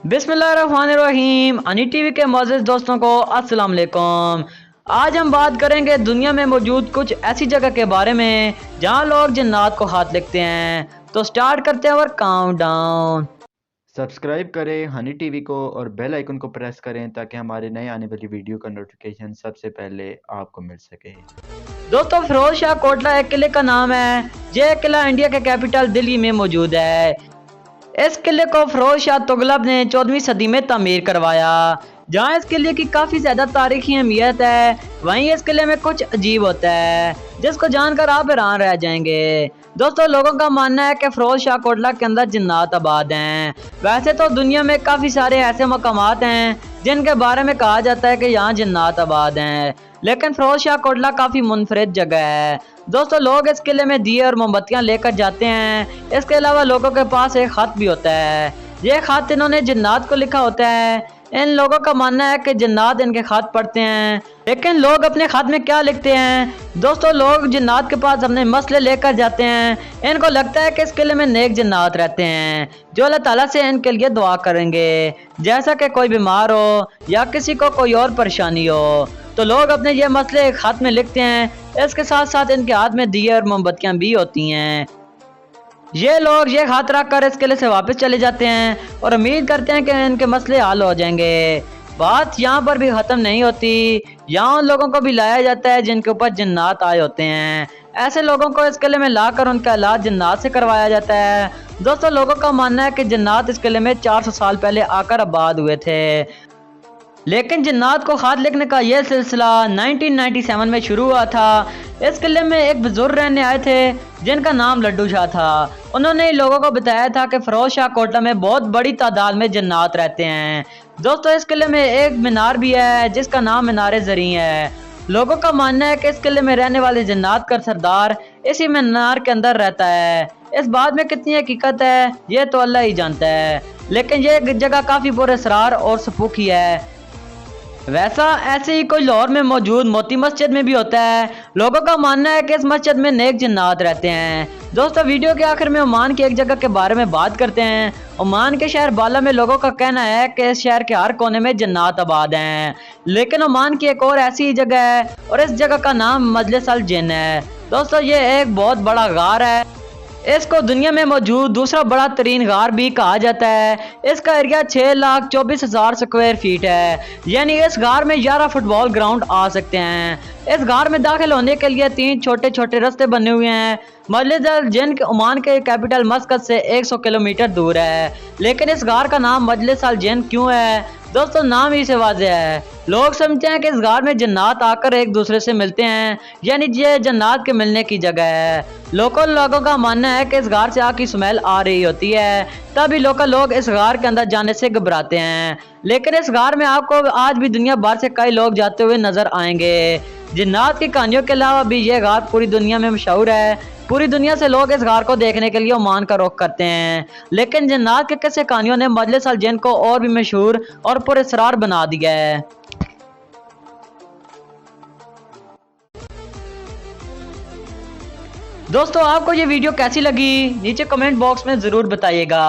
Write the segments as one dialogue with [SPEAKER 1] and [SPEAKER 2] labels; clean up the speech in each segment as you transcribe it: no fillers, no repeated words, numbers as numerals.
[SPEAKER 1] बिस्मिल्लाहिर्रहमानिर्रहीम। हनी टीवी के मोअज़्ज़िज़ दोस्तों को अस्सलाम वालेकुम। आज हम बात करेंगे दुनिया में मौजूद कुछ ऐसी जगह के बारे में जहां लोग जिन्नात को हाथ लिखते हैं। तो स्टार्ट करते हैं और काउंटडाउन।
[SPEAKER 2] सब्सक्राइब करें हनी टीवी को और बेल आइकन को प्रेस करें ताकि हमारे नए आने वाली वीडियो का नोटिफिकेशन सबसे पहले आपको मिल सके।
[SPEAKER 1] दोस्तों, फिरोज शाह कोटला एक किले का नाम है। यह किला इंडिया के कैपिटल दिल्ली में मौजूद है। इस किले को फिरोज शाह तुगलक ने 14वीं सदी में तामीर करवाया। जहाँ इस किले की काफ़ी ज़्यादा तारीखी अहमियत है, वहीं इस किले में कुछ अजीब होता है जिसको जानकर आप हैरान रह जाएंगे। दोस्तों, लोगों का मानना है कि फिरोज शाह कोटला के अंदर जिन्नात आबाद हैं। वैसे तो दुनिया में काफ़ी सारे ऐसे मकामात हैं जिनके बारे में कहा जाता है कि यहाँ जिन्नात आबाद हैं, लेकिन फिरोज शाह कोटला काफ़ी मुनफरिद जगह है। दोस्तों, लोग इस किले में दिए और मोमबत्तियाँ लेकर जाते हैं। इसके अलावा लोगों के पास एक खत भी होता है। ये खत इन्होंने जिन्नात को लिखा होता है। इन लोगों का मानना है कि जिन्नात इनके खत पढ़ते हैं, लेकिन लोग अपने खत में क्या लिखते हैं? दोस्तों, लोग जिन्नात के पास अपने मसले लेकर जाते हैं। इनको लगता है कि इस किले में नेक जिन्नात रहते हैं जो अल्लाह ताला से इनके लिए दुआ करेंगे, जैसा कि कोई बीमार हो या किसी को कोई और परेशानी हो। तो लोग अपने ये मसले खत में लिखते हैं। इसके साथ साथ इनके हाथ में दिए और मोमबत्तियाँ भी होती हैं। ये लोग ये खत रख कर इस किले से वापस चले जाते हैं और उम्मीद करते हैं कि इनके मसले हल हो जाएंगे। बात यहाँ पर भी ख़त्म नहीं होती। यहाँ उन लोगों को भी लाया जाता है जिनके ऊपर जिन्नात आए होते हैं। ऐसे लोगों को इस किले में लाकर उनका इलाज जिन्नात से करवाया जाता है। दोस्तों, लोगों का मानना है कि जिन्नात इस किले में 400 साल पहले आकर आबाद हुए थे, लेकिन जिन्नात को खत लिखने का यह सिलसिला 1997 में शुरू हुआ था। इस किले में एक बुजुर्ग रहने आए थे जिनका नाम लड्डू शाह था। उन्होंने लोगों को बताया था कि फिरोज शाह कोटला में बहुत बड़ी तादाद में जिन्नात रहते हैं। दोस्तों, इस किले में एक मीनार भी है जिसका नाम मीनार ज़री है। लोगों का मानना है कि इस किले में रहने वाले जिन्नात का सरदार इसी मीनार के अंदर रहता है। इस बात में कितनी हकीकत है ये तो अल्लाह ही जानता है, लेकिन ये जगह काफ़ी पुरअसरार और सपूकी है। वैसा ऐसे ही कोई लाहौर में मौजूद मोती मस्जिद में भी होता है। लोगों का मानना है कि इस मस्जिद में नेक जिन्नात रहते हैं। दोस्तों, वीडियो के आखिर में ओमान की एक जगह के बारे में बात करते हैं। ओमान के शहर बाला में लोगों का कहना है कि इस शहर के हर कोने में जिन्नात आबाद हैं, लेकिन ओमान की एक और ऐसी जगह है और इस जगह का नाम मजलिस अल जिन्न है। दोस्तों, ये एक बहुत बड़ा गार है। इसको दुनिया में मौजूद दूसरा बड़ा तरीन गार भी कहा जाता है। इसका एरिया 6,24,000 स्क्वायर फीट है, यानी इस गार में 11 फुटबॉल ग्राउंड आ सकते हैं। इस गार में दाखिल होने के लिए 3 छोटे छोटे रास्ते बने हुए हैं। मजलिस अल जिन्न ओमान के कैपिटल मस्कत से 100 किलोमीटर दूर है, लेकिन इस गार का नाम मजलिस अल जिन्न क्यों है? दोस्तों, नाम ही से वाज़ेह है। लोग समझते हैं कि इस गार में जन्नात आकर एक दूसरे से मिलते हैं, यानी ये जन्नात के मिलने की जगह है। लोकल लोगों का मानना है कि इस गार से आग की स्मेल आ रही होती है, तभी लोकल लोग इस गार के अंदर जाने से घबराते हैं। लेकिन इस गार में आपको आज भी दुनिया भर से कई लोग जाते हुए नजर आएंगे। जिन्नात की कहानियों के अलावा भी ये गार पूरी दुनिया में मशहूर है। पूरी दुनिया से लोग इस गार को देखने के लिए ओमान का रुख करते हैं, लेकिन जिन्नात के किस्से कहानियों ने मजलिस अल जिन्न को और भी मशहूर और पुरअसरार बना दिया है। दोस्तों, आपको ये वीडियो कैसी लगी नीचे कमेंट बॉक्स में ज़रूर बताइएगा।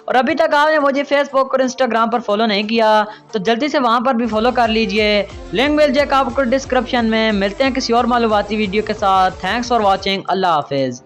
[SPEAKER 1] और अभी तक आपने मुझे फेसबुक और इंस्टाग्राम पर फॉलो नहीं किया तो जल्दी से वहाँ पर भी फॉलो कर लीजिए। लिंक मिल जाएगा आपको डिस्क्रिप्शन में। मिलते हैं किसी और मालूमाती वीडियो के साथ। Thanks for watching. अल्लाह हाफिज़।